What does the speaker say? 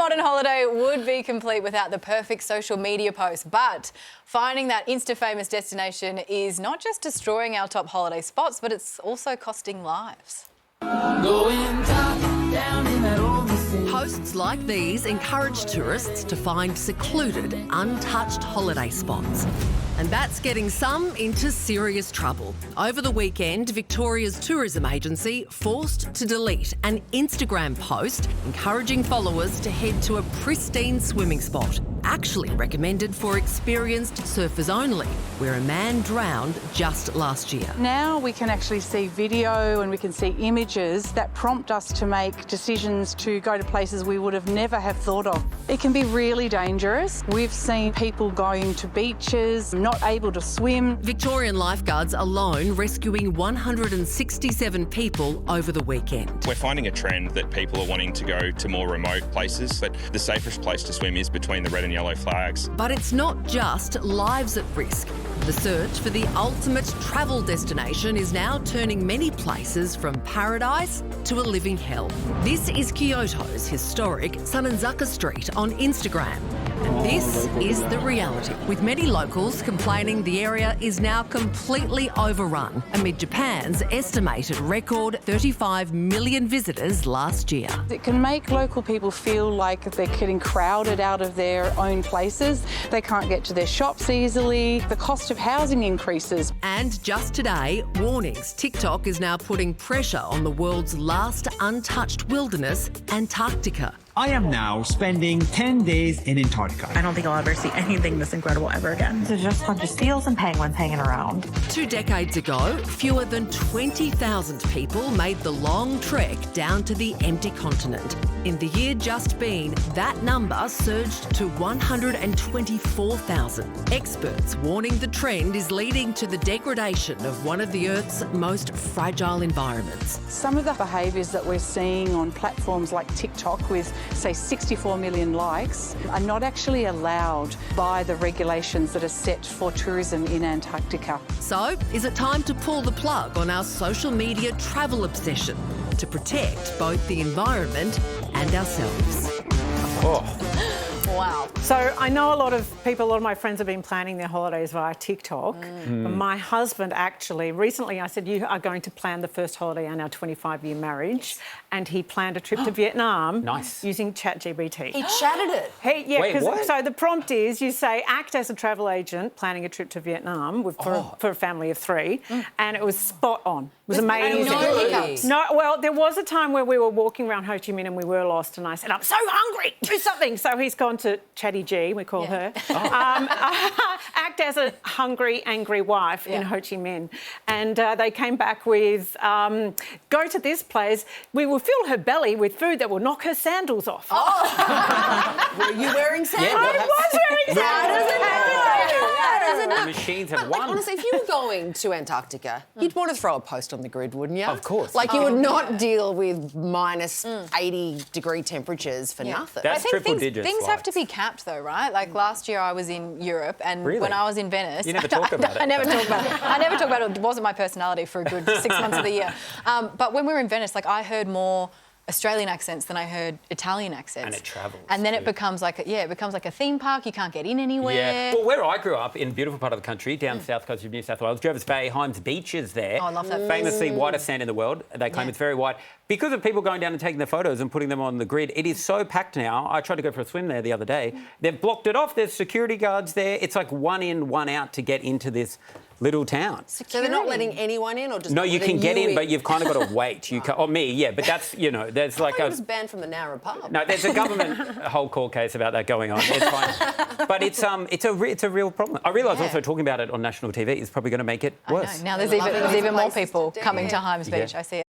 modern holiday would be complete without the perfect social media post, but finding that Insta-famous destination is not just destroying our top holiday spots, but it's also costing lives. Posts like these encourage tourists to find secluded, untouched holiday spots. And that's getting some into serious trouble. Over the weekend, Victoria's tourism agency forced to delete an Instagram post encouraging followers to head to a pristine swimming spot, actually recommended for experienced surfers only, where a man drowned just last year. Now we can actually see video and we can see images that prompt us to make decisions to go to places we would have never have thought of. It can be really dangerous. We've seen people going to beaches, not able to swim. Victorian lifeguards alone rescuing 167 people over the weekend. We're finding a trend that people are wanting to go to more remote places, but the safest place to swim is between the red and yellow flags. But it's not just lives at risk. The search for the ultimate travel destination is now turning many places from paradise to a living hell. This is Kyoto's historic Sanenzaka Street on Instagram. And this is the reality, with many locals complaining the area is now completely overrun amid Japan's estimated record 35 million visitors last year. It can make local people feel like they're getting crowded out of their own places. They can't get to their shops easily. The cost of housing increases. And just today, warnings. TikTok is now putting pressure on the world's last untouched wilderness, Antarctica. I am now spending 10 days in Antarctica. I don't think I'll ever see anything this incredible ever again. There's just a bunch of seals and penguins hanging around. 2 decades ago, fewer than 20,000 people made the long trek down to the empty continent. In the year just been, that number surged to 124,000. Experts warning the trend is leading to the degradation of one of the Earth's most fragile environments. Some of the behaviours that we're seeing on platforms like TikTok with, say, 64 million likes are not actually allowed by the regulations that are set for tourism in Antarctica. So, is it time to pull the plug on our social media travel obsession to protect both the environment and ourselves? Wow. So I know a lot of my friends have been planning their holidays via TikTok. But my husband actually, recently I said, you are going to plan the first holiday in our 25-year marriage. And he planned a trip to Vietnam using ChatGPT. He chatted it. Wait, what? So the prompt is you say, act as a travel agent planning a trip to Vietnam for a family of 3. And it was spot on. It was amazing. No hiccups. No, well, there was a time where we were walking around Ho Chi Minh and we were lost and I said, I'm so hungry, do something. So he's gone to Chatty G, we call her, act as a hungry, angry wife in Ho Chi Minh. And they came back with, go to this place, we will fill her belly with food that will knock her sandals off. Were you wearing sandals? I was wearing sandals. The machines have won. Honestly, if you were going to Antarctica, you'd want to throw a post on the grid, wouldn't you? Of course. Like, you would not deal with minus 80-degree temperatures for nothing. I think things have to be capped, though, right? Like last year I was in Europe and when I was in Venice... You never talk about it. I never talk about it. I never talk about it. It wasn't my personality for a good 6 months of the year. But when we were in Venice, like, I heard more Australian accents than I heard Italian accents. And it travels. And then it becomes like a theme park. You can't get in anywhere. Yeah. Well, where I grew up, in a beautiful part of the country, down the south coast of New South Wales, Jervis Bay, Hymes Beach is there. Oh, I love that. Famously whitest sand in the world. They claim it's very white. Because of people going down and taking their photos and putting them on the grid, it is so packed now. I tried to go for a swim there the other day. They've blocked it off. There's security guards there. It's like one in, one out to get into this little town. So they're not letting anyone in, or just no? You can get in, but you've kind of got to wait. You can, or me, yeah. But that's there's like it was banned from the Nowra pub. No, there's a government whole court case about that going on. It's fine, but it's a real problem. I realise also talking about it on national TV is probably going to make it worse. I know. Now there's even more people coming to Hymes Beach. I see it.